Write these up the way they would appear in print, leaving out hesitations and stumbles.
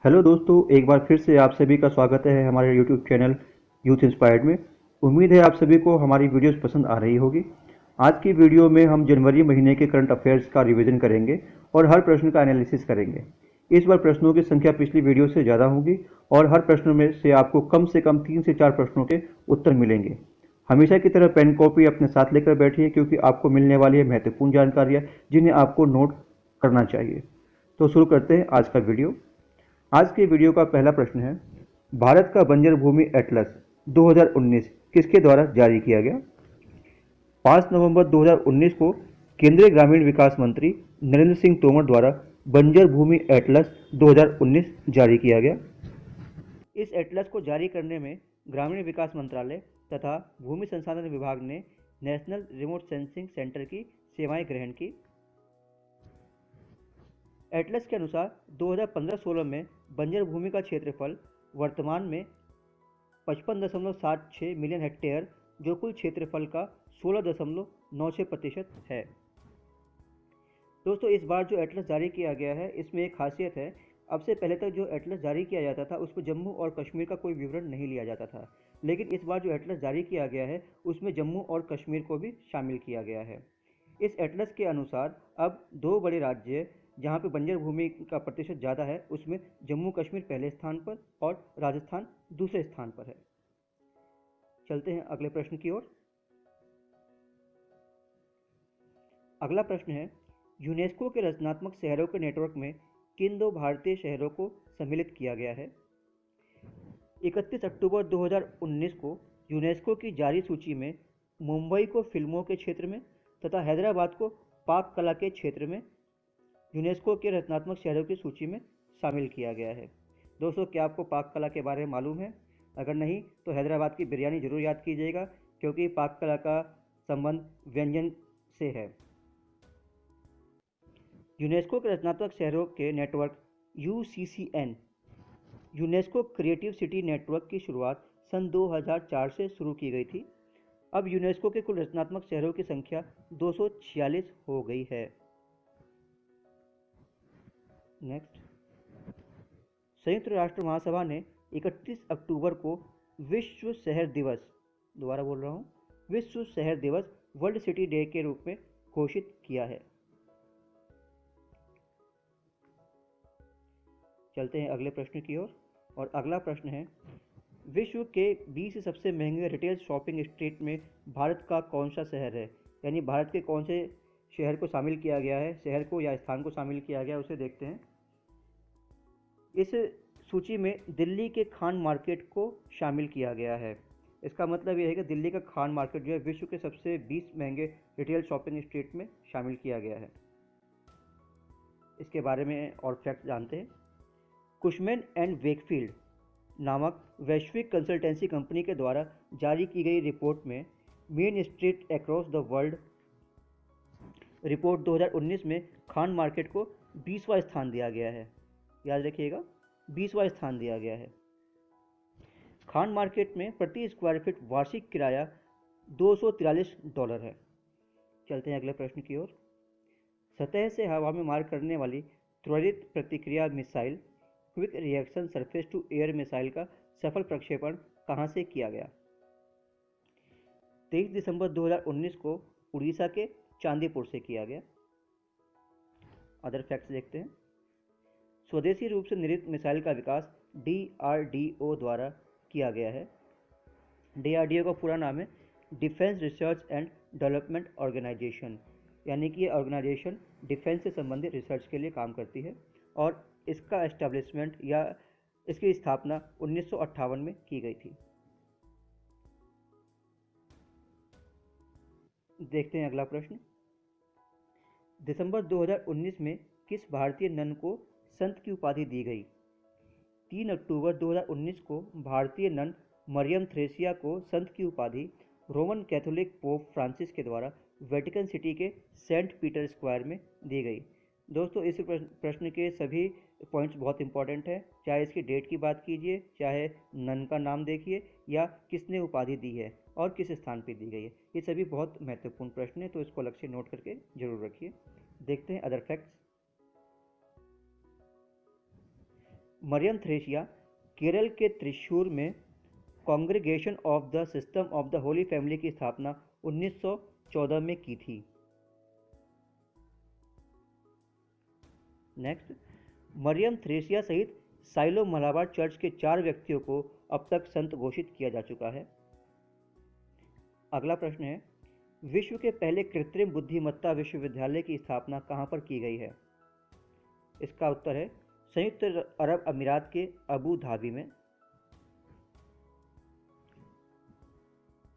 Hello दोस्तों, एक बार फिर से आप सभी का स्वागत है हमारे यूट्यूब चैनल यूथ इंस्पायर्ड में। उम्मीद है आप सभी को हमारी वीडियोस पसंद आ रही होगी। आज की वीडियो में हम जनवरी महीने के करंट अफेयर्स का रिवीजन करेंगे और हर प्रश्न का एनालिसिस करेंगे। इस बार प्रश्नों की संख्या पिछली वीडियो से ज़्यादा होगी और हर प्रश्न में से आपको कम से कम 3 से 4 प्रश्नों के उत्तर मिलेंगे। हमेशा की तरह पेन कॉपी अपने साथ लेकर बैठिए, क्योंकि आपको मिलने वाली है महत्वपूर्ण जानकारियाँ जिन्हें आपको नोट करना चाहिए। तो शुरू करते हैं आज का वीडियो। आज के वीडियो का पहला प्रश्न है, भारत का बंजर भूमि एटलस 2019 किसके द्वारा जारी किया गया? 5 नवंबर 2019 को केंद्रीय ग्रामीण विकास मंत्री नरेंद्र सिंह तोमर द्वारा बंजर भूमि एटलस 2019 जारी किया गया। इस एटलस को जारी करने में ग्रामीण विकास मंत्रालय तथा भूमि संसाधन विभाग ने नेशनल रिमोट सेंसिंग सेंटर की सेवाएं ग्रहण की। एटलस के अनुसार 2015-16 में बंजर भूमि का क्षेत्रफल वर्तमान में 55.76 मिलियन हेक्टेयर, जो कुल क्षेत्रफल का 16.96% है। दोस्तों, इस बार जो एटलस जारी किया गया है, इसमें एक खासियत है। अब से पहले तक जो एटलस जारी किया जाता था उसमें जम्मू और कश्मीर का कोई विवरण नहीं लिया जाता था, लेकिन इस बार जो एटलस जारी किया गया है उसमें जम्मू और कश्मीर को भी शामिल किया गया है। इस एटलस के अनुसार अब दो बड़े राज्य जहाँ पे बंजर भूमि का प्रतिशत ज़्यादा है, उसमें जम्मू कश्मीर पहले स्थान पर और राजस्थान दूसरे स्थान पर है। चलते हैं अगले प्रश्न की ओर। अगला प्रश्न है, यूनेस्को के रचनात्मक शहरों के नेटवर्क में किन दो भारतीय शहरों को सम्मिलित किया गया है? 31 अक्टूबर 2019 को यूनेस्को की जारी सूची में मुंबई को फिल्मों के क्षेत्र में तथा हैदराबाद को पाक कला के क्षेत्र में यूनेस्को के रचनात्मक शहरों की सूची में शामिल किया गया है। दोस्तों, क्या आपको पाक कला के बारे में मालूम है? अगर नहीं तो हैदराबाद की बिरयानी जरूर याद कीजिएगा, क्योंकि पाक कला का संबंध व्यंजन से है। यूनेस्को के रचनात्मक शहरों के network (UCCN) UNESCO creative city network की शुरुआत सन 2004 से शुरू की गई थी। अब यूनेस्को के कुल रचनात्मक शहरों की संख्या 246 हो गई है। नेक्स्ट, संयुक्त राष्ट्र महासभा ने 31 अक्टूबर को विश्व शहर दिवस, दोबारा बोल रहा हूँ, विश्व शहर दिवस वर्ल्ड सिटी डे के रूप में घोषित किया है। चलते हैं अगले प्रश्न की ओर। और अगला प्रश्न है, विश्व के 20 सबसे महंगे रिटेल शॉपिंग स्ट्रीट में भारत का कौन सा शहर है? यानी भारत के कौन से शहर को शामिल किया गया है, शहर को या स्थान को शामिल किया गया, उसे देखते हैं। इस सूची में दिल्ली के खान मार्केट को शामिल किया गया है। इसका मतलब यह है कि दिल्ली का खान मार्केट जो है विश्व के सबसे 20 महंगे रिटेल शॉपिंग स्ट्रीट में शामिल किया गया है। इसके बारे में और फैक्ट जानते हैं। कुशमैन एंड वेकफील्ड नामक वैश्विक कंसल्टेंसी कंपनी के द्वारा जारी की गई रिपोर्ट में main street across the world report 2019 में खान मार्केट को 20वां स्थान दिया गया है। याद रखिएगा, 20वां स्थान दिया गया है। खान मार्केट में प्रति स्क्वायर फीट वार्षिक किराया $243 है। चलते हैं अगले प्रश्न की ओर। सतह से हवा में मार करने वाली त्वरित प्रतिक्रिया missile quick reaction surface to air missile का सफल प्रक्षेपण कहां से किया गया? 23 दिसंबर 2019 को उड़ीसा के चांदीपुर से किया गया। अदर फैक्ट्स देखते हैं। स्वदेशी रूप से निर्मित मिसाइल का विकास डीआरडीओ द्वारा किया गया है। डीआरडीओ का पूरा नाम है Defence Research and Development Organisation, यानी कि ये ऑर्गेनाइजेशन डिफेंस से संबंधित रिसर्च के लिए काम करती है और इसका एस्टेब्लिशमेंट या इसकी स्थापना 1958 में की गई थी। देखते हैं अगला प्रश्न। दिसंबर 2019 में किस भारतीय नन को संत की उपाधि दी गई? 3 अक्टूबर 2019 को भारतीय नन मरियम थ्रेसिया को संत की उपाधि रोमन कैथोलिक पोप फ्रांसिस के द्वारा वेटिकन सिटी के सेंट पीटर स्क्वायर में दी गई। दोस्तों, इस प्रश्न के सभी पॉइंट्स बहुत इंपॉर्टेंट है, चाहे इसकी डेट की बात कीजिए, चाहे नन का नाम देखिए, या किसने उपाधि दी है और किस स्थान पर दी गई है। ये सभी बहुत महत्वपूर्ण प्रश्न है, तो इसको अलग से नोट करके जरूर रखिए। देखते हैं अदर फैक्ट्स। मरियम थ्रेसिया केरल के त्रिशूर में congregation of the system of the Holi family की स्थापना 1914 में की थी। नेक्स्ट, मरियम थ्रेसिया सहित साइलो मलाबार चर्च के 4 व्यक्तियों को अब तक संत घोषित किया जा चुका है। अगला प्रश्न है, विश्व के पहले कृत्रिम बुद्धिमत्ता विश्वविद्यालय की स्थापना कहां पर की गई है? इसका उत्तर है संयुक्त अरब अमीरात के अबू धाबी में।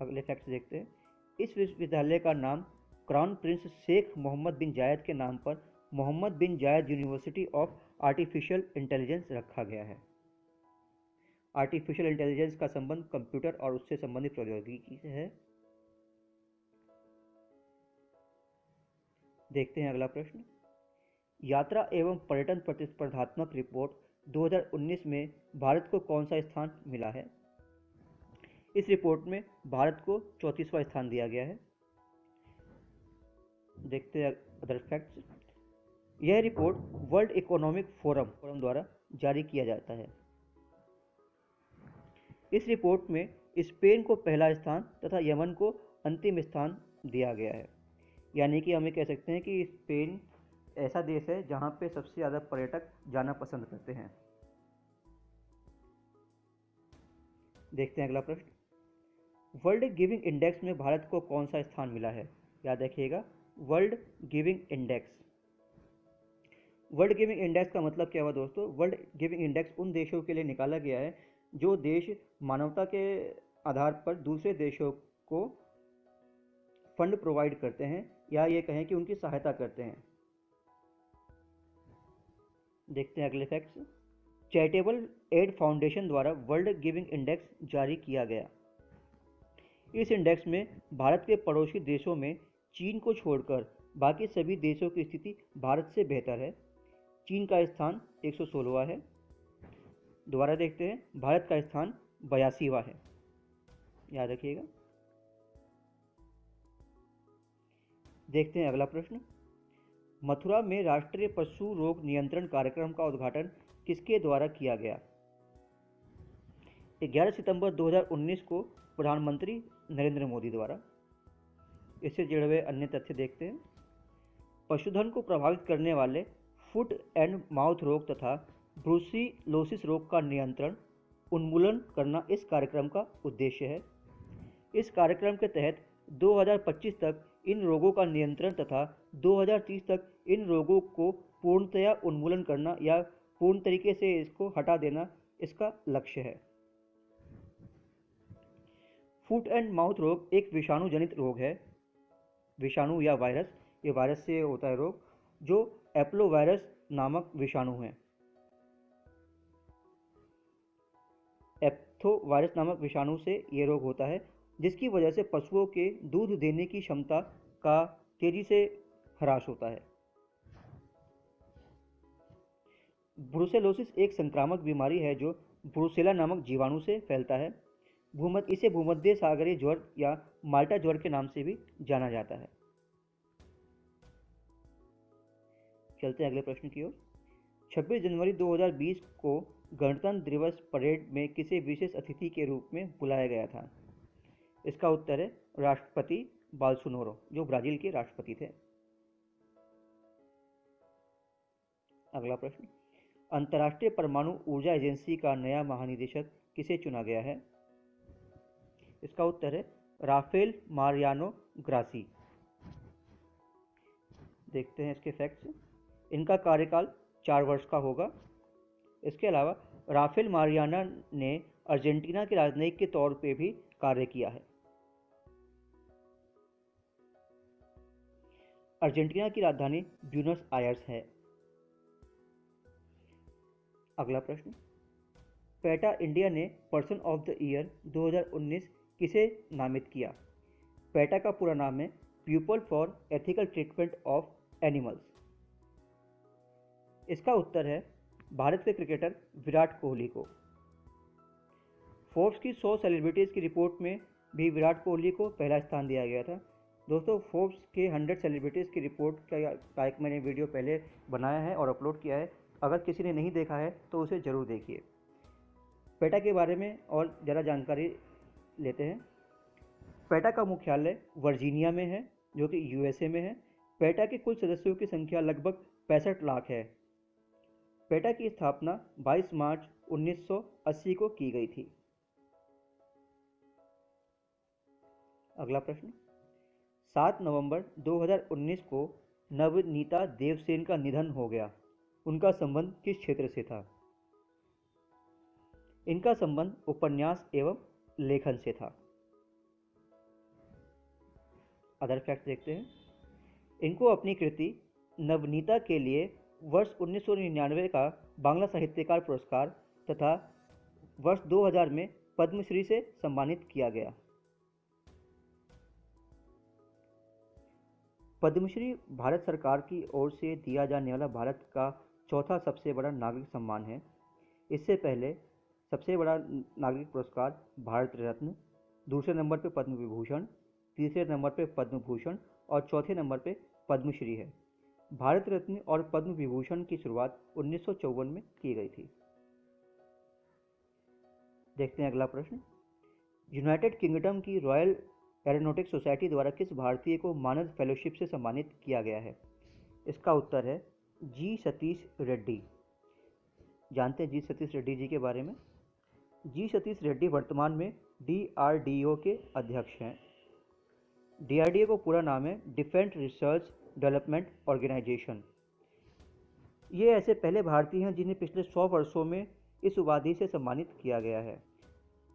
अगले फैक्ट देखते हैं, इस विश्वविद्यालय का नाम क्राउन प्रिंस शेख मोहम्मद बिन जायद के नाम पर मोहम्मद बिन जायद यूनिवर्सिटी ऑफ आर्टिफिशियल इंटेलिजेंस रखा गया है। आर्टिफिशियल इंटेलिजेंस का संबंध कंप्यूटर और उससे संबंधित प्रौद्योगिकी से है। देखते हैं अगला प्रश्न, यात्रा एवं पर्यटन प्रतिस्पर्धात्मक रिपोर्ट 2019 में भारत को कौन सा स्थान मिला है? इस रिपोर्ट में भारत को 34वां स्थान दिया गया है। देखते हैं अदर फैक्ट्स, यह रिपोर्ट वर्ल्ड इकोनॉमिक फोरम द्वारा जारी किया जाता है। इस रिपोर्ट में स्पेन को पहला स्थान तथा यमन को अंतिम स्थान दिया गया है। यानी कि हमें कह सकते हैं कि स्पेन ऐसा देश है जहां पे सबसे ज़्यादा पर्यटक जाना पसंद करते हैं। देखते हैं अगला प्रश्न, वर्ल्ड गिविंग इंडेक्स में भारत को कौन सा स्थान मिला है? याद रखिएगा, world giving index. World giving index का मतलब क्या हुआ दोस्तों? वर्ल्ड गिविंग इंडेक्स उन देशों के लिए निकाला गया है जो देश मानवता के आधार पर दूसरे देशों को फंड प्रोवाइड करते हैं या ये कहें कि उनकी सहायता करते हैं। देखते हैं अगले फैक्ट्स, चैरिटेबल एड फाउंडेशन द्वारा वर्ल्ड गिविंग इंडेक्स जारी किया गया। इस इंडेक्स में भारत के पड़ोसी देशों में चीन को छोड़कर बाकी सभी देशों की स्थिति भारत से बेहतर है। चीन का स्थान 116वां है। दोबारा देखते हैं, भारत का स्थान 82वां है, याद रखिएगा। देखते हैं अगला प्रश्न, मथुरा में राष्ट्रीय पशु रोग नियंत्रण कार्यक्रम का उद्घाटन किसके द्वारा किया गया? 11 सितंबर 2019 को प्रधानमंत्री नरेंद्र मोदी द्वारा। इससे जुड़े हुए अन्य तथ्य देखते हैं, पशुधन को प्रभावित करने वाले फुट एंड माउथ रोग तथा ब्रुसीलोसिस रोग का नियंत्रण उन्मूलन करना इस कार्यक्रम का उद्देश्य है। इस कार्यक्रम के तहत 2025 तक इन रोगों का नियंत्रण तथा 2030 तक इन रोगों को पूर्णतया उन्मूलन करना या पूर्ण तरीके से इसको हटा देना इसका लक्ष्य है। फुट एंड माउथ रोग एक विषाणु जनित रोग है। विषाणु या वायरस, ये वायरस से होता है रोग, जो एप्लोवायरस नामक विषाणु है। एप्थोवायरस नामक विषाणु से ये रोग होता है, जिसकी वजह से पशुओं के दूध देने की क्षमता का तेजी से ह्रास होता है। ब्रुसेलोसिस एक संक्रामक बीमारी है जो ब्रुसेला नामक जीवाणु से फैलता है। इसे भूमध्य सागरीय ज्वर या माल्टा ज्वर के नाम से भी जाना जाता है। चलते हैं अगले प्रश्न की ओर। 26 जनवरी 2020 को गणतंत्र दिवस परेड में किसे विशेष अतिथि के रूप में बुलाया गया था? इसका उत्तर है राष्ट्रपति बोल्सोनारो, जो ब्राजील के राष्ट्रपति थे। अगला प्रश्न, अंतर्राष्ट्रीय परमाणु ऊर्जा एजेंसी का नया महानिदेशक किसे चुना गया है? इसका उत्तर है राफेल मारियानो ग्रासी। देखते हैं इसके फैक्ट्स। इनका कार्यकाल 4 वर्ष का होगा। इसके अलावा राफेल मारियाना ने अर्जेंटीना के राजनयिक के तौर पे भी कार्य किया है। अर्जेंटीना की राजधानी ब्यूनस आयर्स है। अगला प्रश्न, पेटा इंडिया ने पर्सन ऑफ द ईयर 2019 किसे नामित किया? पेटा का पूरा नाम है people for ethical treatment of animals. इसका उत्तर है भारत के क्रिकेटर विराट कोहली को। फोर्ब्स की 100 सेलिब्रिटीज़ की रिपोर्ट में भी विराट कोहली को पहला स्थान दिया गया था। दोस्तों, फोर्ब्स के 100 सेलिब्रिटीज़ की रिपोर्ट का एक मैंने वीडियो पहले बनाया है और अपलोड किया है, अगर किसी ने नहीं देखा है तो उसे ज़रूर देखिए। पेटा के बारे में और ज़रा जानकारी लेते हैं। पेटा का मुख्यालय वर्जीनिया में है, जो कि यूएसए में है। पेटा के कुल सदस्यों की संख्या लगभग 65 लाख है। पेटा की स्थापना 22 मार्च 1980 को की गई थी। अगला प्रश्न, 7 नवंबर 2019 को नवनीता देवसेन का निधन हो गया। उनका संबंध किस क्षेत्र से था? इनका संबंध उपन्यास एवं लेखन से था। अदर फैक्ट देखते हैं। इनको अपनी कृति नवनीता के लिए वर्ष 1999 का बांग्ला साहित्यकार पुरस्कार तथा वर्ष 2000 में पद्मश्री से सम्मानित किया गया। पद्मश्री भारत सरकार की ओर से दिया जाने वाला भारत का चौथा सबसे बड़ा नागरिक सम्मान है। इससे पहले सबसे बड़ा नागरिक पुरस्कार भारत रत्न, दूसरे नंबर पर पद्म विभूषण, तीसरे नंबर पर पद्म भूषण और चौथे नंबर पर पद्मश्री है। भारत रत्न और पद्म विभूषण की शुरुआत 1954 में की गई थी। देखते हैं अगला प्रश्न, यूनाइटेड किंगडम की रॉयल एरोनॉटिक्स सोसाइटी द्वारा किस भारतीय को मानद फेलोशिप से सम्मानित किया गया है? इसका उत्तर है जी सतीश रेड्डी। जानते हैं जी सतीश रेड्डी जी के बारे में। जी सतीश रेड्डी वर्तमान में डीआरडीओ के अध्यक्ष हैं। डीआरडीओ को पूरा नाम है डिफेंस रिसर्च डेवलपमेंट ऑर्गेनाइजेशन। ये ऐसे पहले भारतीय हैं जिन्हें पिछले 100 वर्षों में इस उपाधि से सम्मानित किया गया है।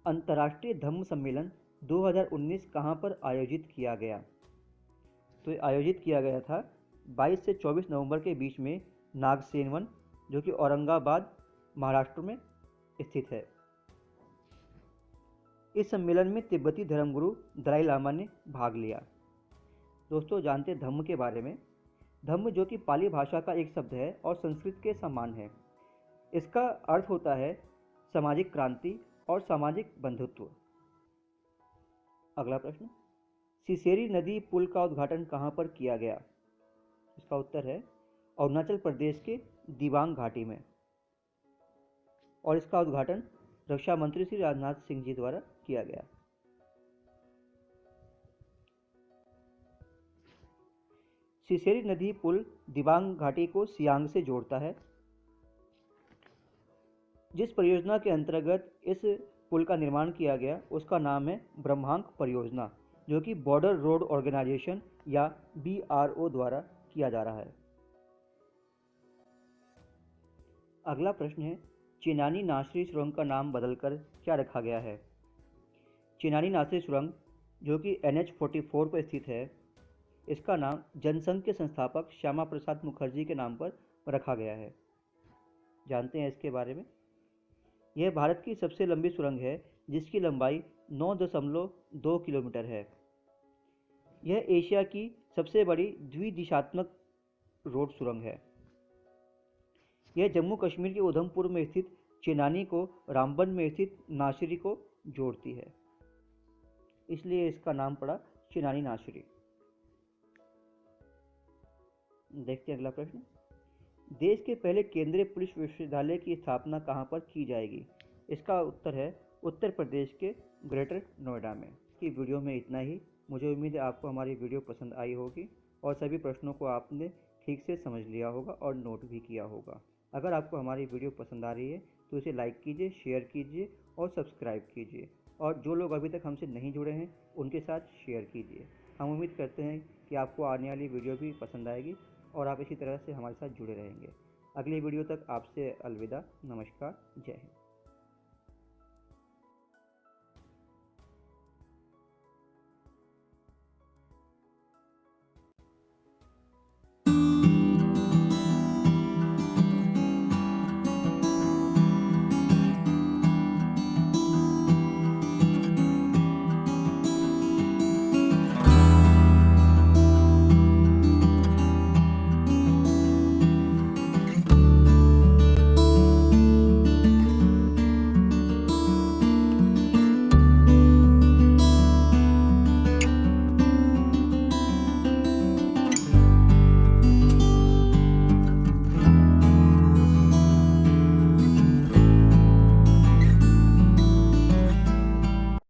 अंतर्राष्ट्रीय धम्म सम्मेलन 2019 कहाँ पर आयोजित किया गया? तो आयोजित किया गया था 22 से 24 नवंबर के बीच में नागसेन वन, जो कि औरंगाबाद महाराष्ट्र में स्थित है। इस सम्मेलन में तिब्बती धर्मगुरु दलाई लामा ने भाग लिया। दोस्तों, जानते हैं धम्म के बारे में। धम्म जो कि पाली भाषा का एक शब्द है और संस्कृत के समान है। इसका अर्थ होता है सामाजिक क्रांति और सामाजिक बंधुत्व। अगला प्रश्न, सिसेरी नदी पुल का उद्घाटन कहाँ पर किया गया? इसका उत्तर है अरुणाचल प्रदेश के दिबांग घाटी में, और इसका उद्घाटन रक्षा मंत्री श्री राजनाथ सिंह जी द्वारा किया गया। सिसेरी नदी पुल दिबांग घाटी को सियांग से जोड़ता है। जिस परियोजना के अंतर्गत इस पुल का निर्माण किया गया उसका नाम है ब्रह्मांक परियोजना, जो कि बॉर्डर रोड ऑर्गेनाइजेशन या बीआरओ द्वारा किया जा रहा है। अगला प्रश्न है, चिनानी नासरी सुरंग का नाम बदलकर क्या रखा गया है? चिनानी नासरी सुरंग जो कि NH-44 पर स्थित है, इसका नाम जनसंघ के संस्थापक श्यामा प्रसाद मुखर्जी के नाम पर रखा गया है। जानते हैं इसके बारे में। यह भारत की सबसे लंबी सुरंग है जिसकी लंबाई 9.2 किलोमीटर है। यह एशिया की सबसे बड़ी द्विदिशात्मक रोड सुरंग है। यह जम्मू कश्मीर के उधमपुर में स्थित चिनानी को रामबन में स्थित नासरी को जोड़ती है, इसलिए इसका नाम पड़ा चिनानी नासरी। देखते हैं अगला प्रश्न, देश के पहले केंद्रीय पुलिस विश्वविद्यालय की स्थापना कहाँ पर की जाएगी? इसका उत्तर है उत्तर प्रदेश के ग्रेटर नोएडा में। की वीडियो में इतना ही। मुझे उम्मीद है आपको हमारी वीडियो पसंद आई होगी और सभी प्रश्नों को आपने ठीक से समझ लिया होगा और नोट भी किया होगा। अगर आपको हमारी वीडियो पसंद आ रही है तो इसे लाइक कीजिए, शेयर कीजिए और सब्सक्राइब कीजिए, और जो लोग अभी तक हमसे नहीं जुड़े हैं उनके साथ शेयर कीजिए। हम उम्मीद करते हैं कि आपको आने वाली वीडियो भी पसंद आएगी और आप इसी तरह से हमारे साथ जुड़े रहेंगे। अगली वीडियो तक आपसे अलविदा। नमस्कार, जय हिंद।